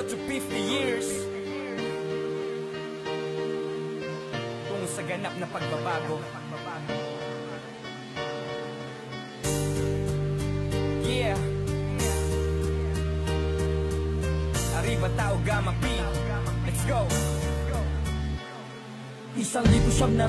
0 to 50 years. Tungo sa ganap na pagbabago. Yeah. Arriba Tao Gamma P. Let's go. 1,900, 68,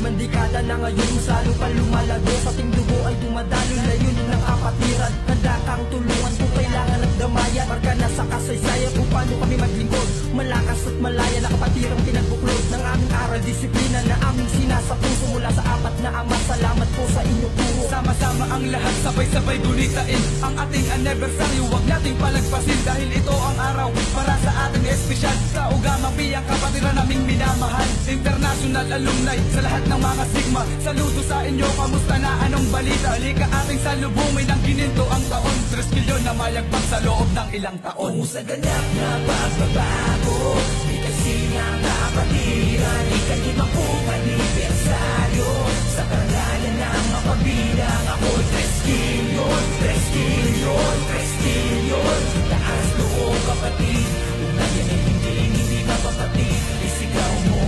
5 dekada na ngayon, salo pa lumalago. Sa ating dugo ay dumadalo, layunin ng kapatiran. Handa kang tulungan kung kailangan ng damayan. Marka na sa kasaysayan kung paano kami maglingkod. Malakas at malaya na kapatirang pinagbuklod ng aming aral, disiplina na aming sinasapuso. Mula sa 4 na ama, salamat po sa inyong puro. Sama-sama ang lahat, sabay-sabay gunitain ang ating anniversary, huwag nating palagpasin. Dahil ito ang araw para sa ating espesyal. Tao Gamma P, ang kapatiran naming minamahal. International alumni sa lahat ng mga sigma, saludo sa inyo, kamusta na, anong balita? Halika ating salubungin ang gininto ang taon. 3 milyon na mayagpag sa loob ng ilang taon. Tungo sa ganap na pagbabago, di kasi nga kapatiran. Ika-50 anibersaryo, sa karangalan ng mapabilang. Ako'y 3 kilyon, 3 kilyon, 3 kilyon. Taas loob kapatid, ugnayan ay hindi mapapatid. Isigaw mo,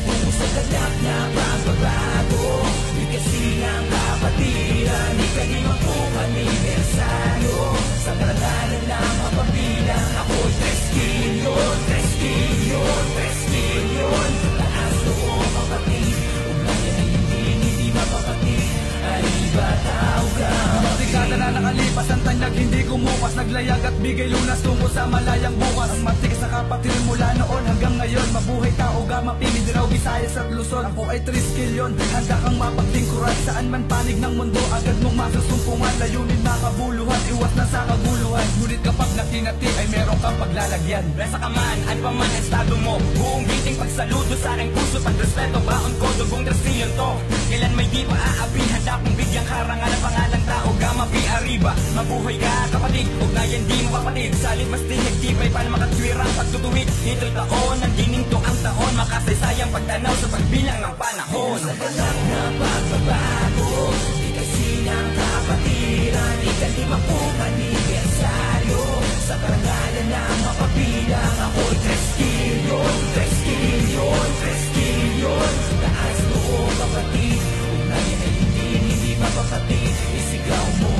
tungo sa ganap na pagbabago, di kasi nga kapatiran. Ika-50 anibersaryo, sa karangalan ng mapabilang. Ako'y 3 kilyon, 3 kilyon, 3 kilyon. Taas loob kapatid, ugnayan ay hindi mapapatid. Arriba Tao Gamma P. Dekada na nakalipas, ang tanyag hindi kumupas. Naglayag at bigay lunas tungo sa malayang bukas. Ang matigas na kapatid mula noon hanggang ngayon. Mabuhay Tao Gamma P, Mindanao, Visayas at Luzon. Ako ay 3 kilyon, handa kang mapaglingkuran. Saan man panig ng mundo, agad mong masusumpungan. Layunin makabuluhan, iwas na sa kaguluhan. Ngunit kapag nakinati ay meron kang paglalagyan. Nasa ka man, ano pa man ang estado mo, buong giting pagsaludo sa aking puso, pagrespeto, baon ko, dugong 3 milyon to. Kailan may di pa aapi, handa kong bigyang karangal ang pangalang Tao Gamma P. Arriba, mabuhay ka kapatid, ugnayan di mapapatid. Salit mas tinagtibay para makatwirang pagtutuwid. Ito'y taon, ang gininto ang taon, makasaysayang pagtanaw sa pagbilang ng panahon. Sa ganap na pagbabago, di kasi ng kapatiran. Ika-50 anibersaryo, sa karangalan ng mapabilang. Ako'y 3 kilyon, 3 kilyon, 3 kilyon. Taas loob kapatid, ugnayan ay hindi mapapatid. Isigaw mo,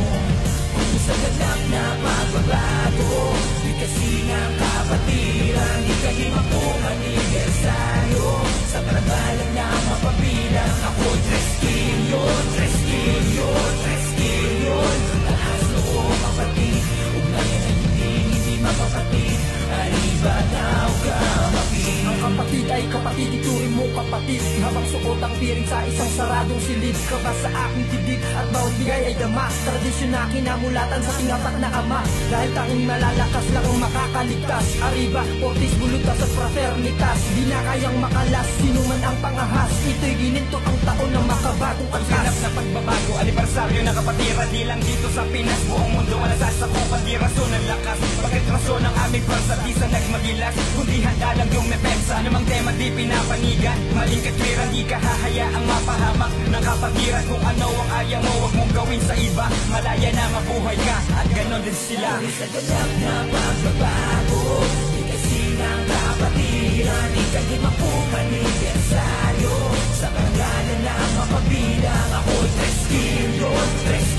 kung sa ganap na pagbabago, di kasi ng kapatiran. Ika-50 anibersaryo, sa karangalan ng mapabilang. Ako'y 3 kilyon, 3 kilyon, 3 kilyon. Taas loob kapatid, ugnayan ay hindi mapapatid. Arriba Tao Gamma P. Ang kapatid ay kapatid, ituring mo kapatid. Habang suot ang piring sa isang saradong silid, ka ba sa aking dibdib at bawat bigay ay dama. Tradisyon na kinamulatan sa tinapat na ama, dahil tanging malalakas lang ang makakaligtas. Arriba, Ortiz, Bulutas at Fraternitas, di na kayang makalas, sino man ang pangahas. Ito'y gininto ang taon ng makabagong Pagganap na pagbabago, anibersaryo na kapatiran. Di lang dito sa Pinas, buong mundo wala sasakupan. Di rason ng lakas, bakit rason ang aming pwersa. Di sa nagmagilas, kundi handa lang yung mepensa. Anumang tema di pinapanigan, maling katwiran. Di ka hahayaang mapahamak ng kapatiran. Kung ano ang ayaw mo, wag mong gawin sa iba. Malaya na mabuhay ka, at ganon din sila. Sa ganap na pagbabago, di kasi ng kapatiran. Ika-50 anibersaryo, sa karangalan ng mapabilang. Ako'y 3 kilyon, 3